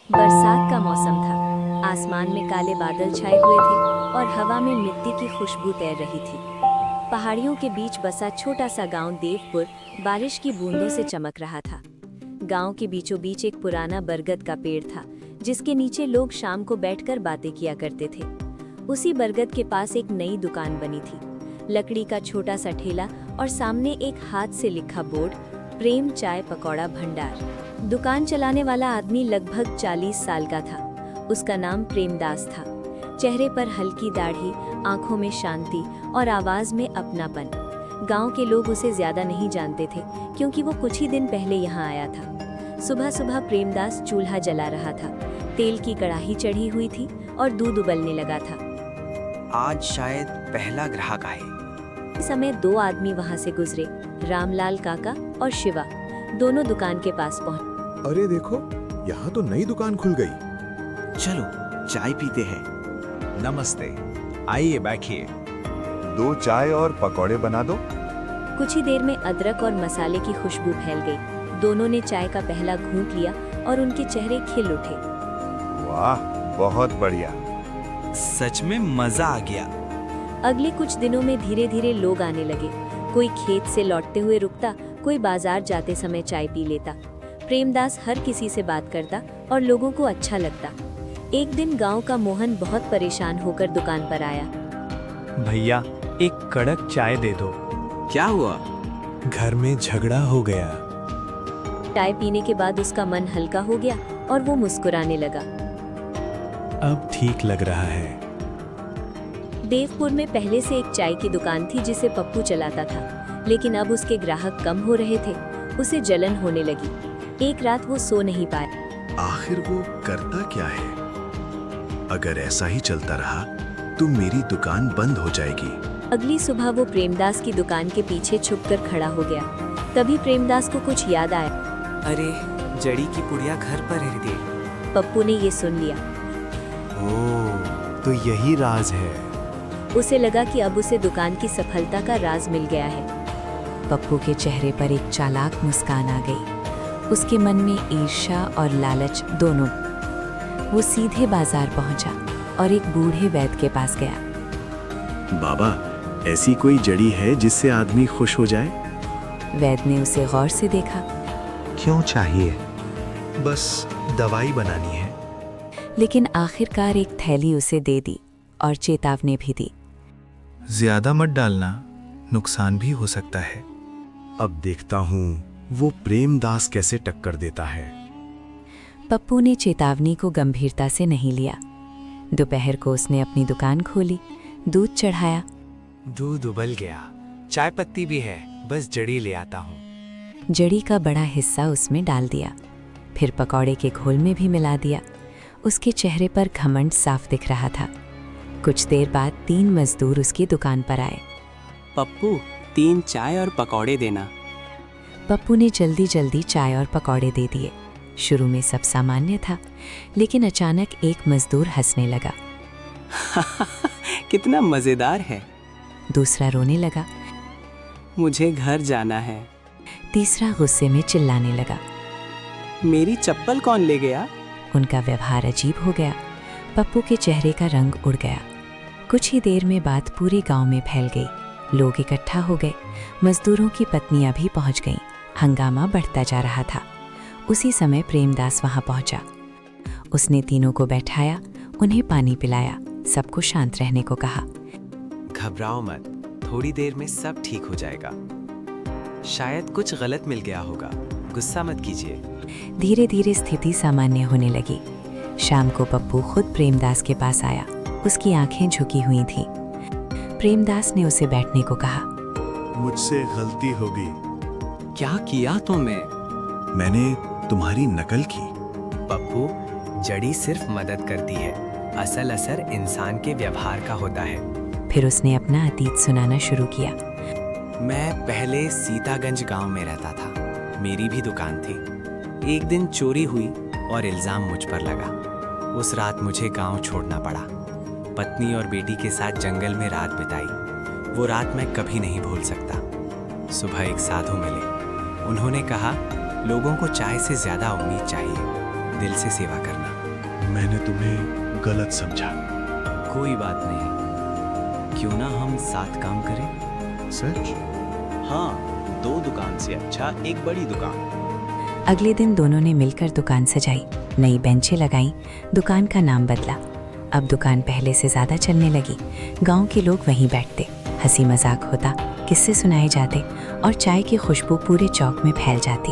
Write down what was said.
बरसात का मौसम था। आसमान में काले बादल छाए हुए थे और हवा में मिट्टी की खुशबू तैर रही थी। पहाड़ियों के बीच बसा छोटा सा गांव देवपुर बारिश की बूंदों से चमक रहा था। गांव के बीचों बीच एक पुराना बरगद का पेड़ था, जिसके नीचे लोग शाम को बैठकर बातें किया करते थे। उसी बरगद के पास एक नई दुकान बनी थी, लकड़ी का छोटा सा ठेला और सामने एक हाथ से लिखा बोर्ड, प्रेम चाय पकौड़ा भंडार। दुकान चलाने वाला आदमी लगभग 40 साल का था। उसका नाम प्रेमदास था। चेहरे पर हल्की दाढ़ी, आंखों में शांति और आवाज में अपनापन। गांव के लोग उसे ज्यादा नहीं जानते थे, क्योंकि वो कुछ ही दिन पहले यहाँ आया था। सुबह सुबह प्रेमदास चूल्हा जला रहा था। तेल की कढ़ाई चढ़ी हुई थी और दूध उबलने लगा था। आज शायद पहला ग्राहक आए। इस समय 2 आदमी वहां से गुजरे, रामलाल काका और शिवा। दोनों दुकान के पास पहुंचे। अरे देखो, यहाँ तो नई दुकान खुल गई। चलो चाय पीते हैं। नमस्ते, आइए बैठिए। 2 चाय और पकौड़े बना दो। कुछ ही देर में अदरक और मसाले की खुशबू फैल गई। दोनों ने चाय का पहला घूंट लिया और उनके चेहरे खिल उठे। वाह, बहुत बढ़िया। सच में मजा आ गया। अगले कुछ दिनों में धीरे धीरे लोग आने लगे। कोई खेत से लौटते हुए रुकता, कोई बाजार जाते समय चाय पी लेता। प्रेमदास हर किसी से बात करता और लोगों को अच्छा लगता। एक दिन गांव का मोहन बहुत परेशान होकर दुकान पर आया। भैया, एक कड़क चाय दे दो। क्या हुआ? घर में झगड़ा हो गया। चाय पीने के बाद उसका मन हल्का हो गया और वो मुस्कुराने लगा। अब ठीक लग रहा है। देवपुर में पहले से एक चाय की दुकान थी जिसे पप्पू चलाता था, लेकिन अब उसके ग्राहक कम हो रहे थे। उसे जलन होने लगी। एक रात वो सो नहीं पाया। आखिर वो करता क्या है? अगर ऐसा ही चलता रहा तो मेरी दुकान बंद हो जाएगी। अगली सुबह वो प्रेमदास की दुकान के पीछे छुपकर खड़ा हो गया। तभी प्रेमदास को कुछ याद आया। अरे, जड़ी की पुड़िया घर पर रह दी। पप्पू ने ये सुन लिया। ओह, तो यही राज है। उसे लगा कि अब उसे दुकान की सफलता का राज मिल गया है। पप्पू के चेहरे पर एक चालाक मुस्कान आ गई। उसके मन में ईर्ष्या और लालच दोनों। वो सीधे बाजार पहुंचा और एक बूढ़े वैद्य के पास गया। बाबा, ऐसी कोई जड़ी है जिससे आदमी खुश हो जाए? वैद्य ने उसे गौर से देखा। क्यों चाहिए? बस दवाई बनानी है। लेकिन आखिरकार एक थैली उसे दे दी और चेतावनी भी दी। ज्यादा मत डालना, नुकसान भी हो सकता है। अब देखता हूँ वो प्रेमदास कैसे टक्कर देता है। पप्पू ने चेतावनी को गंभीरता से नहीं लिया। दोपहर को उसने अपनी दुकान खोली, दूध चढ़ाया। दूध उबल गया, चाय पत्ती भी है, बस जड़ी ले आता हूँ। जड़ी का बड़ा हिस्सा उसमें डाल दिया, फिर पकौड़े के घोल में भी मिला दिया। उसके चेहरे पर घमंड साफ दिख रहा था। कुछ देर बाद 3 मजदूर उसकी दुकान पर आए। पप्पू, 3 चाय और पकौड़े देना। पप्पू ने जल्दी जल्दी चाय और पकौड़े दे दिए। शुरू में सब सामान्य था, लेकिन अचानक एक मजदूर हंसने लगा। कितना मजेदार है। दूसरा रोने लगा। मुझे घर जाना है। तीसरा गुस्से में चिल्लाने लगा। मेरी चप्पल कौन ले गया? उनका व्यवहार अजीब हो गया। पप्पू के चेहरे का रंग उड़ गया। कुछ ही देर में बात पूरे गांव में फैल गई। लोग इकट्ठा हो गए। मजदूरों की पत्नियां भी पहुंच गईं। हंगामा बढ़ता जा रहा था। उसी समय प्रेमदास वहां पहुंचा। उसने तीनों को बैठाया, उन्हें पानी पिलाया, सबको शांत रहने को कहा। घबराओ मत, थोड़ी देर में सब ठीक हो जाएगा। शायद कुछ गलत मिल गया होगा, गुस्सा मत कीजिए। धीरे धीरे स्थिति सामान्य होने लगी। शाम को पप्पू खुद प्रेमदास के पास आया। उसकी आंखें झुकी हुई थीं। प्रेमदास ने उसे बैठने को कहा। मुझसे गलती हो गई। क्या किया तुमने? मैंने तुम्हारी नकल की। पप्पू, जड़ी सिर्फ मदद करती है, असल असर इंसान के व्यवहार का होता है। फिर उसने अपना अतीत सुनाना शुरू किया। मैं पहले सीतागंज गांव में रहता था। मेरी भी दुकान थी। एक दिन चोरी हुई और इल्जाम मुझ पर लगा। उस रात मुझे गांव छोड़ना पड़ा। पत्नी और बेटी के साथ जंगल में रात बिताई। वो रात मैं कभी नहीं भूल सकता। सुबह एक साधु मिले। उन्होंने कहा, लोगों को चाय से ज्यादा उम्मीद चाहिए, दिल से सेवा करना। मैंने तुम्हें गलत समझा। कोई बात नहीं, क्यों ना हम साथ काम करें? सच? हाँ, 2 दुकान से अच्छा एक बड़ी दुकान। अगले दिन दोनों ने मिलकर दुकान सजाई, नई बेंचें लगाईं, दुकान का नाम बदला। अब दुकान पहले से ज़्यादा चलने लगी। गांव के लोग वहीं बैठते, हंसी मजाक होता, किस्से सुनाए जाते और चाय की खुशबू पूरे चौक में फैल जाती।